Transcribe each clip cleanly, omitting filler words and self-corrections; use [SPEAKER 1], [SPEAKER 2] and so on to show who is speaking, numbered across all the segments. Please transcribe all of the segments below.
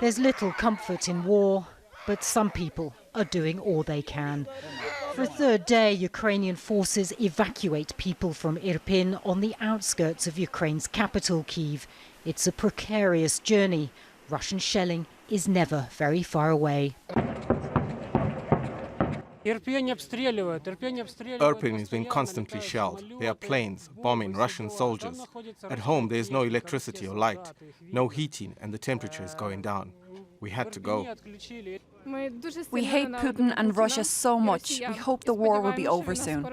[SPEAKER 1] There's little comfort in war, but some people are doing all they can. For a third day, Ukrainian forces evacuate people from Irpin on the outskirts of Ukraine's capital, Kyiv. It's a precarious journey. Russian shelling is never very far away.
[SPEAKER 2] Irpin has been constantly shelled. There are planes bombing Russian soldiers. At home there is no electricity or light, no heating, and the temperature is going down. We had to go.
[SPEAKER 3] We hate Putin and Russia so much. We hope the war will be over soon.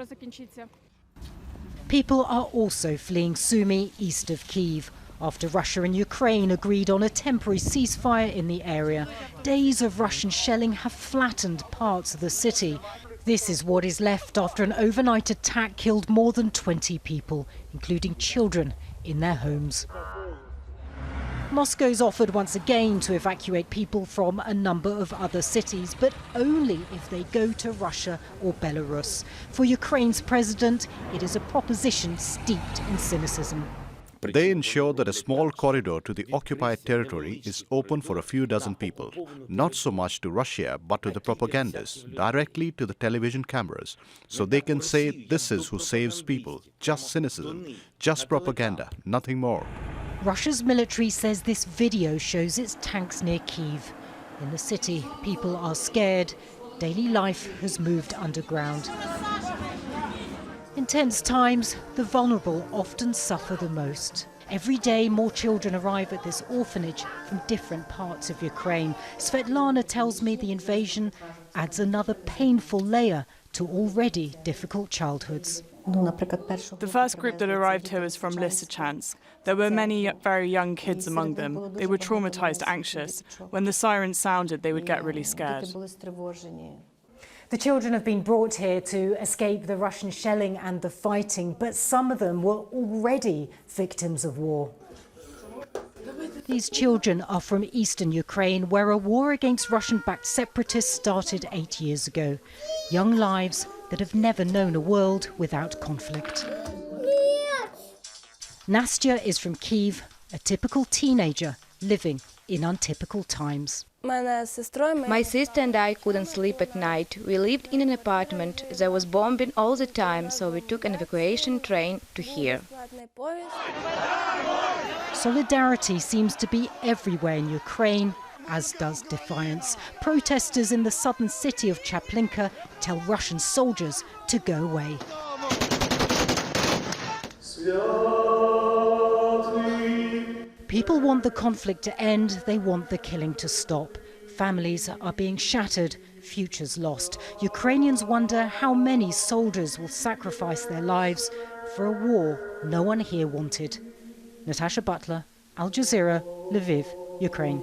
[SPEAKER 1] People are also fleeing Sumy, east of Kyiv. After Russia and Ukraine agreed on a temporary ceasefire in the area, days of Russian shelling have flattened parts of the city. This is what is left after an overnight attack killed more than 20 people, including children, in their homes. Moscow's offered once again to evacuate people from a number of other cities, but only if they go to Russia or Belarus. For Ukraine's president, it is a proposition steeped in cynicism.
[SPEAKER 4] They ensure that a small corridor to the occupied territory is open for a few dozen people, not so much to Russia, but to the propagandists, directly to the television cameras, so they can say this is who saves people, just cynicism, just propaganda, nothing more.
[SPEAKER 1] Russia's military says this video shows its tanks near Kyiv. In the city, people are scared. Daily life has moved underground. In tense times, the vulnerable often suffer the most. Every day, more children arrive at this orphanage from different parts of Ukraine. SVETLANA tells me the invasion adds another painful layer to already difficult childhoods.
[SPEAKER 3] The first group that arrived here was from Lysychansk. There were many very young kids among them. They were traumatized, anxious. When the sirens sounded, they would get really scared.
[SPEAKER 1] The children have been brought here to escape the Russian shelling and the fighting, but some of them were already victims of war. These children are from eastern Ukraine, where a war against Russian-backed separatists started 8 years ago. Young lives that have never known a world without conflict. Nastya is from Kyiv, a typical teenager living in untypical times.
[SPEAKER 5] My sister and I couldn't sleep at night. We lived in an apartment. There was bombing all the time, so we took an evacuation train to here.
[SPEAKER 1] Solidarity seems to be everywhere in Ukraine, as does defiance. Protesters in the southern city of Chaplinka tell Russian soldiers to go away. People want the conflict to end, they want the killing to stop. Families are being shattered, futures lost. Ukrainians wonder how many soldiers will sacrifice their lives for a war no one here wanted. Natacha, Butler, Al Jazeera, Lviv, Ukraine.